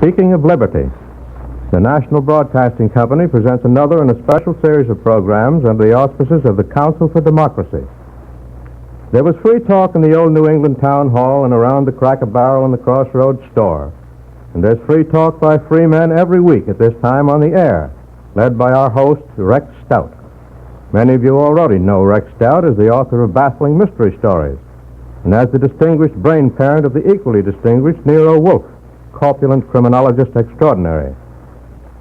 Speaking of liberty, the National Broadcasting Company presents another in a special series of programs under the auspices of the Council for Democracy. There was free talk in the old New England town hall and around the Cracker Barrel and the Crossroads store. And there's free talk by free men every week at this time on the air, led by our host, Rex Stout. Many of you already know Rex Stout as the author of baffling mystery stories, and as the distinguished brain parent of the equally distinguished Nero Wolfe, corpulent criminologist extraordinary.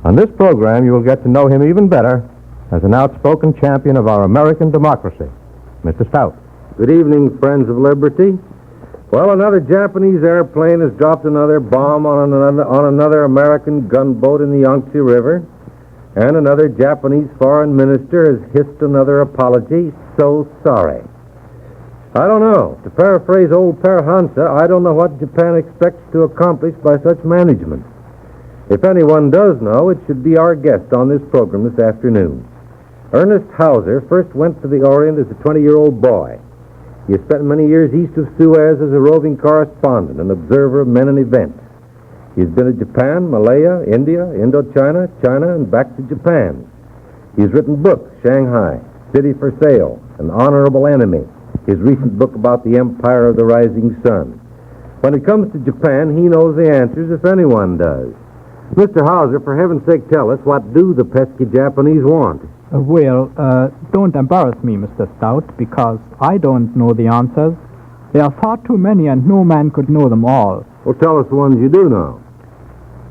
On this program, you will get to know him even better as an outspoken champion of our American democracy. Mr. Stout. Good evening, friends of liberty. Well, another Japanese airplane has dropped another bomb on another American gunboat in the Yangtze River, and another Japanese foreign minister has hissed another apology, so sorry. I don't know. To paraphrase old Parhansa, I don't know what Japan expects to accomplish by such management. If anyone does know, it should be our guest on this program this afternoon. Ernest Hauser first went to the Orient as a 20-year-old boy. He has spent many years east of Suez as a roving correspondent and observer of men and events. He has been to Japan, Malaya, India, Indochina, China, and back to Japan. He has written books, Shanghai, City for Sale, An Honorable Enemy, his recent book about the Empire of the Rising Sun. When it comes to Japan, he knows the answers if anyone does. Mr. Hauser, for heaven's sake, tell us, what do the pesky Japanese want? Don't embarrass me, Mr. Stout, because I don't know the answers. There are far too many, and no man could know them all. Well, tell us the ones you do know.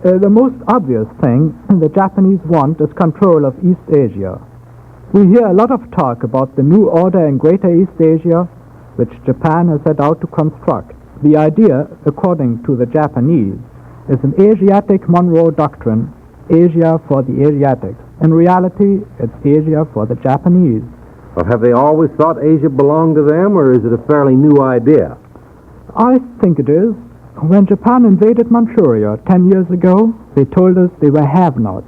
The most obvious thing the Japanese want is control of East Asia. We hear a lot of talk about the new order in Greater East Asia, which Japan has set out to construct. The idea, according to the Japanese, is an Asiatic Monroe Doctrine, Asia for the Asiatics. In reality, it's Asia for the Japanese. Well, have they always thought Asia belonged to them, or is it a fairly new idea? I think it is. When Japan invaded Manchuria 10 years ago, they told us they were have-nots.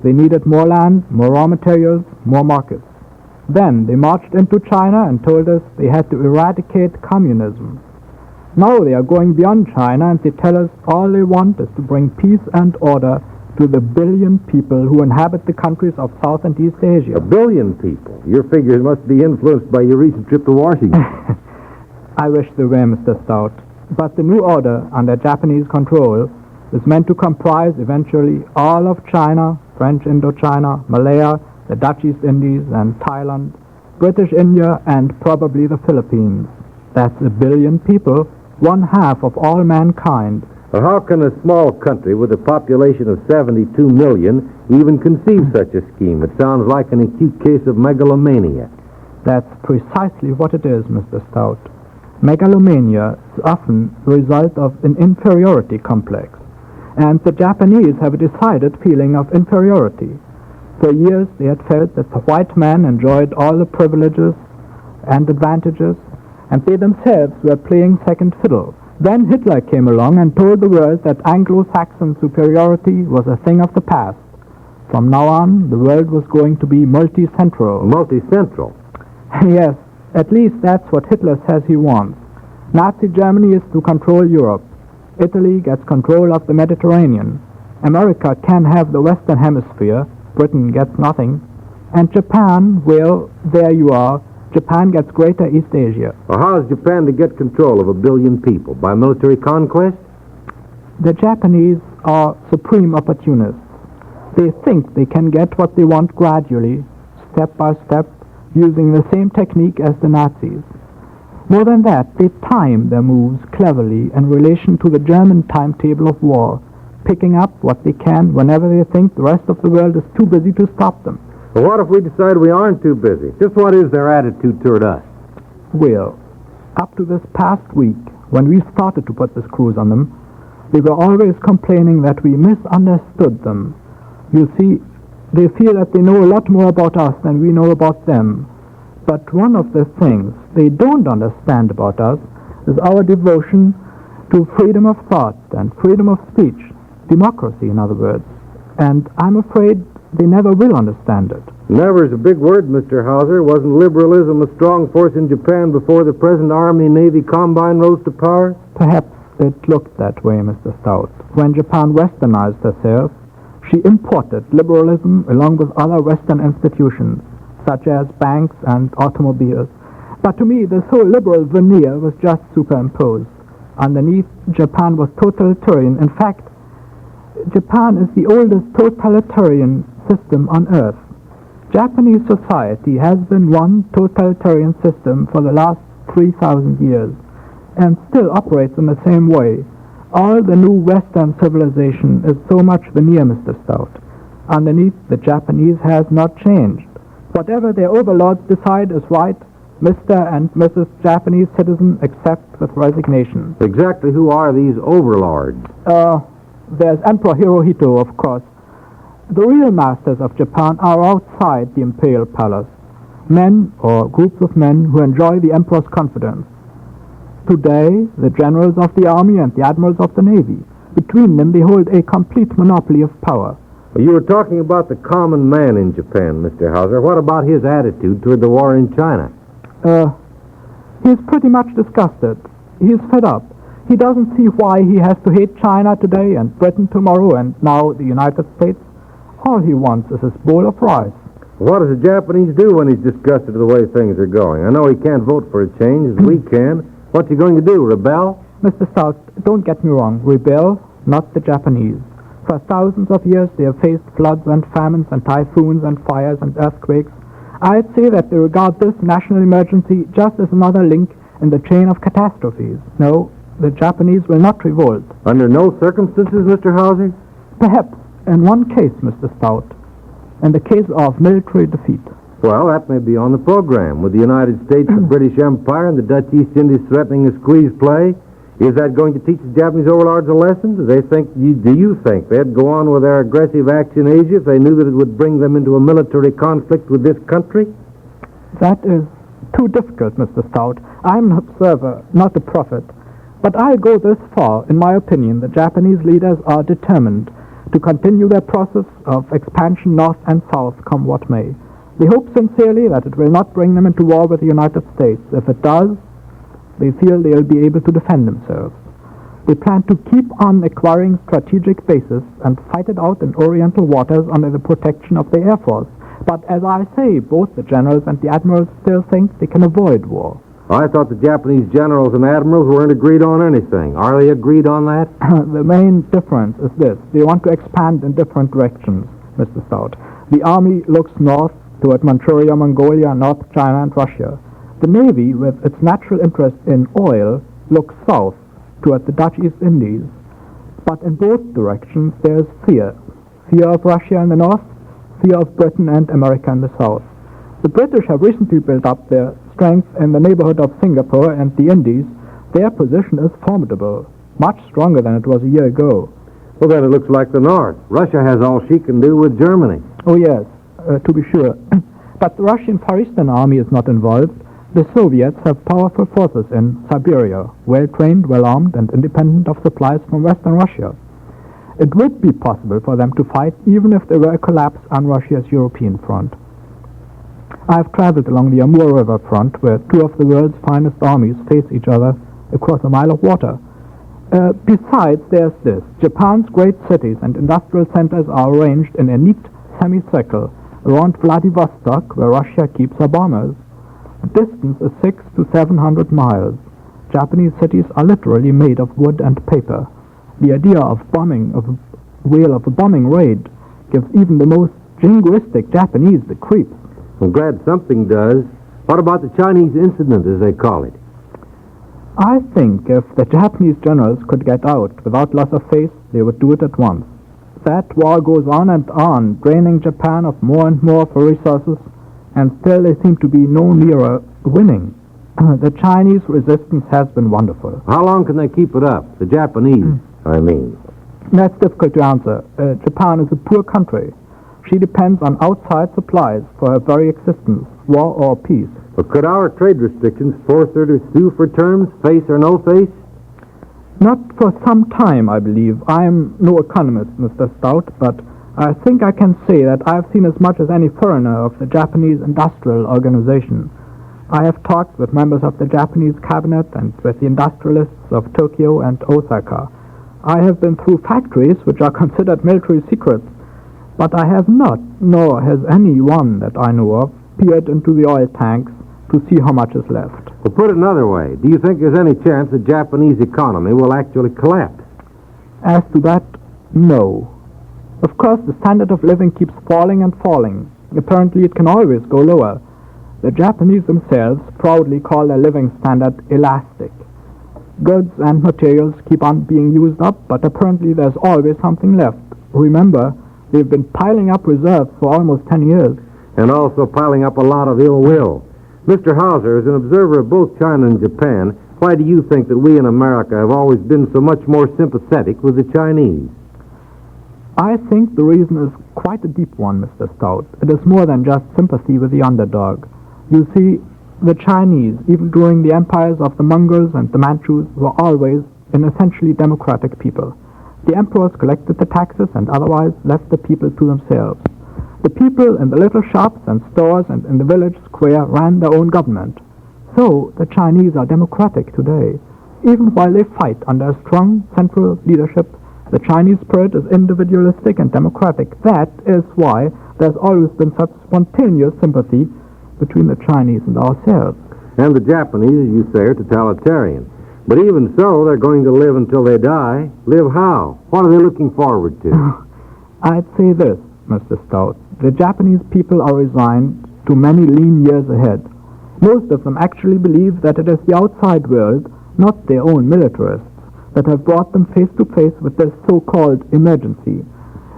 They needed more land, more raw materials, more markets. Then they marched into China and told us they had to eradicate communism. Now they are going beyond China and they tell us all they want is to bring peace and order to the billion people who inhabit the countries of South and East Asia. A billion people? Your figures must be influenced by your recent trip to Washington. I wish they were, Mr. Stout. But the new order under Japanese control is meant to comprise eventually all of China, French Indochina, Malaya, the Dutch East Indies and Thailand, British India, and probably the Philippines. That's a billion people, 1/2 of all mankind. But how can a small country with a population of 72 million even conceive such a scheme? It sounds like an acute case of megalomania. That's precisely what it is, Mr. Stout. Megalomania is often the result of an inferiority complex, and the Japanese have a decided feeling of inferiority. For years they had felt that the white man enjoyed all the privileges and advantages, and they themselves were playing second fiddle. Then Hitler came along and told the world that Anglo-Saxon superiority was a thing of the past. From now on, the world was going to be multi-central. Multi-central? Yes, at least that's what Hitler says he wants. Nazi Germany is to control Europe. Italy gets control of the Mediterranean. America can have the Western Hemisphere. Britain gets nothing. And Japan, well, there you are. Japan gets Greater East Asia. Well, how is Japan to get control of a billion people? By military conquest? The Japanese are supreme opportunists. They think they can get what they want gradually, step by step, using the same technique as the Nazis. More than that, they time their moves cleverly in relation to the German timetable of war, picking up what they can whenever they think the rest of the world is too busy to stop them. Well, what if we decide we aren't too busy? Just what is their attitude toward us? Well, up to this past week, when we started to put the screws on them, they were always complaining that we misunderstood them. You see, they feel that they know a lot more about us than we know about them. But one of the things they don't understand about us is our devotion to freedom of thought and freedom of speech, democracy, in other words. And I'm afraid they never will understand it. Never is a big word, Mr. Hauser. Wasn't liberalism a strong force in Japan before the present Army-Navy combine rose to power? Perhaps It looked that way, Mr. Stout. When Japan westernized herself, she imported liberalism along with other Western institutions, such as banks and automobiles. But to me, this whole liberal veneer was just superimposed. Underneath, Japan was totalitarian. In fact, Japan is the oldest totalitarian system on earth. Japanese society has been one totalitarian system for the last 3,000 years and still operates in the same way. All the new Western civilization is so much veneer, Mr. Stout. Underneath, the Japanese has not changed. Whatever their overlords decide is right, Mr. and Mrs. Japanese citizen accept with resignation. Exactly who are these overlords? There's Emperor Hirohito, of course. The real masters of Japan are outside the imperial palace. Men or groups of men who enjoy the emperor's confidence. Today, the generals of the army and the admirals of the navy. Between them, they hold a complete monopoly of power. Well, you were talking about the common man in Japan, Mr. Hauser. What about his attitude toward the war in China? He's pretty much disgusted. He's fed up. He doesn't see why he has to hate China today and Britain tomorrow and now the United States. All he wants is his bowl of rice. What does the Japanese do when he's disgusted with the way things are going? I know he can't vote for a change, as we can. What's he going to do, rebel? Mr. Stout, don't get me wrong. Rebel, not the Japanese. For thousands of years they have faced floods and famines and typhoons and fires and earthquakes. I'd say that they regard this national emergency just as another link in the chain of catastrophes. No, the Japanese will not revolt. Under no circumstances, Mr. Hauser? Perhaps in one case, Mr. Stout, in the case of military defeat. Well, that may be on the program. With the United States, the British Empire, and the Dutch East Indies threatening a squeeze play, is that going to teach the Japanese overlords a lesson? Do you think they'd go on with their aggressive action in Asia if they knew that it would bring them into a military conflict with this country? That is too difficult, Mr. Stout. I'm an observer, not a prophet. But I'll go this far. In my opinion, the Japanese leaders are determined to continue their process of expansion north and south, come what may. They hope sincerely that it will not bring them into war with the United States. If it does, they feel they'll be able to defend themselves. They plan to keep on acquiring strategic bases and fight it out in Oriental waters under the protection of the Air Force. But as I say, both the generals and the admirals still think they can avoid war. I thought the Japanese generals and admirals weren't agreed on anything. Are they agreed on that? The main difference is this. They want to expand in different directions, Mr. Stout. The army looks north toward Manchuria, Mongolia, North China, and Russia. The Navy, with its natural interest in oil, looks south toward the Dutch East Indies. But in both directions there is fear. Fear of Russia in the north, fear of Britain and America in the south. The British have recently built up their strength in the neighborhood of Singapore and the Indies. Their position is formidable, much stronger than it was a year ago. Well, then it looks like the North. Russia has all she can do with Germany. Oh, yes, to be sure. But the Russian Far Eastern Army is not involved. The Soviets have powerful forces in Siberia, well-trained, well-armed, and independent of supplies from Western Russia. It would be possible for them to fight even if there were a collapse on Russia's European front. I have traveled along the Amur River front, where two of the world's finest armies face each other across a mile of water. Besides, there's this. Japan's great cities and industrial centers are arranged in a neat semicircle around Vladivostok, where Russia keeps her bombers. The distance is 600 to 700 miles. Japanese cities are literally made of wood and paper. The idea of a bombing raid gives even the most jingoistic Japanese the creeps. I'm glad something does. What about the Chinese incident, as they call it? I think if the Japanese generals could get out without loss of face, they would do it at once. That war goes on and on, draining Japan of more and more for resources, and still they seem to be no nearer winning. The Chinese resistance has been wonderful. How long can they keep it up? The Japanese, I mean. That's difficult to answer. Japan is a poor country. She depends on outside supplies for her very existence, war or peace. But could our trade restrictions force her to sue for terms, face or no face? Not for some time, I believe. I am no economist, Mr. Stout, but I think I can say that I have seen as much as any foreigner of the Japanese industrial organization. I have talked with members of the Japanese cabinet and with the industrialists of Tokyo and Osaka. I have been through factories which are considered military secrets, but I have not, nor has anyone that I know of, peered into the oil tanks to see how much is left. Well, put it another way, do you think there's any chance the Japanese economy will actually collapse? As to that, no. Of course, the standard of living keeps falling and falling. Apparently, it can always go lower. The Japanese themselves proudly call their living standard elastic. Goods and materials keep on being used up, but apparently there's always something left. Remember, they've been piling up reserves for almost 10 years. And also piling up a lot of ill will. Mr. Hauser, as an observer of both China and Japan, why do you think that we in America have always been so much more sympathetic with the Chinese? I think the reason is quite a deep one, Mr. Stout. It is more than just sympathy with the underdog. You see, the Chinese, even during the empires of the Mongols and the Manchus, were always an essentially democratic people. The emperors collected the taxes and otherwise left the people to themselves. The people in the little shops and stores and in the village square ran their own government. So the Chinese are democratic today. Even while they fight under a strong central leadership, the Chinese spirit is individualistic and democratic. That is why there's always been such spontaneous sympathy between the Chinese and ourselves. And the Japanese, as you say, are totalitarian. But even so, they're going to live until they die. Live how? What are they looking forward to? I'd say this, Mr. Stout. The Japanese people are resigned to many lean years ahead. Most of them actually believe that it is the outside world, not their own militarists, that have brought them face to face with this so-called emergency.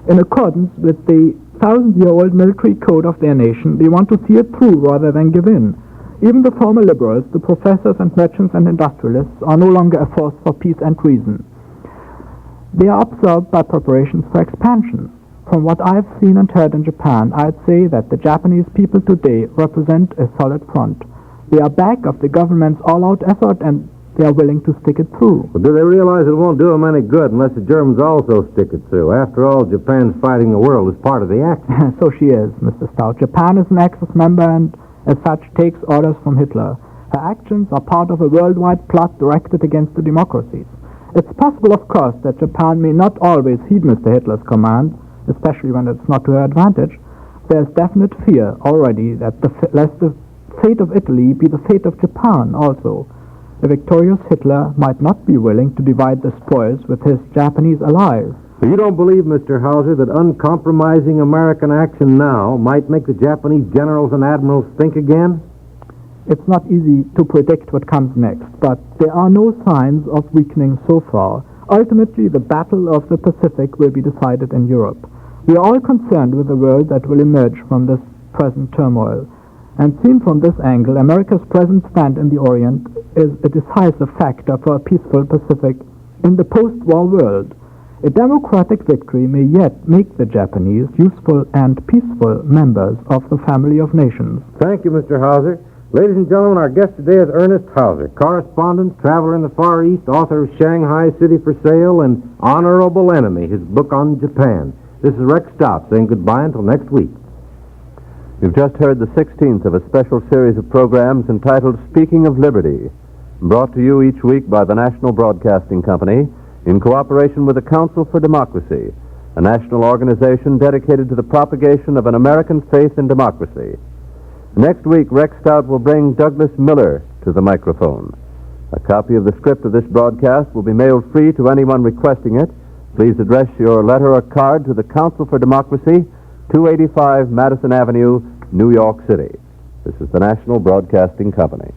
In accordance with the 1,000-year-old military code of their nation, they want to see it through rather than give in. Even the former liberals, the professors and merchants and industrialists, are no longer a force for peace and reason. They are absorbed by preparations for expansion. From what I've seen and heard in Japan, I'd say that the Japanese people today represent a solid front. They are back of the government's all-out effort and they are willing to stick it through. But do they realize it won't do them any good unless the Germans also stick it through? After all, Japan's fighting the world as part of the Axis. So she is, Mr. Stout. Japan is an Axis member and, as such, takes orders from Hitler. Her actions are part of a worldwide plot directed against the democracies. It's possible, of course, that Japan may not always heed Mr. Hitler's commands, especially when it's not to her advantage. There's definite fear already that lest the fate of Italy be the fate of Japan also. The victorious Hitler might not be willing to divide the spoils with his Japanese allies. So you don't believe, Mr. Hauser, that uncompromising American action now might make the Japanese generals and admirals think again? It's not easy to predict what comes next, but there are no signs of weakening so far. Ultimately, the Battle of the Pacific will be decided in Europe. We are all concerned with the world that will emerge from this present turmoil. And seen from this angle, America's present stand in the Orient is a decisive factor for a peaceful Pacific in the post-war world. A democratic victory may yet make the Japanese useful and peaceful members of the family of nations. Thank you, Mr. Hauser. Ladies and gentlemen, our guest today is Ernest Hauser, correspondent, traveler in the Far East, author of Shanghai City for Sale and Honorable Enemy, his book on Japan. This is Rex Stout saying goodbye until next week. You've just heard the 16th of a special series of programs entitled Speaking of Liberty, brought to you each week by the National Broadcasting Company in cooperation with the Council for Democracy, a national organization dedicated to the propagation of an American faith in democracy. Next week, Rex Stout will bring Douglas Miller to the microphone. A copy of the script of this broadcast will be mailed free to anyone requesting it. Please address your letter or card to the Council for Democracy, 285 Madison Avenue, New York City. This is the National Broadcasting Company.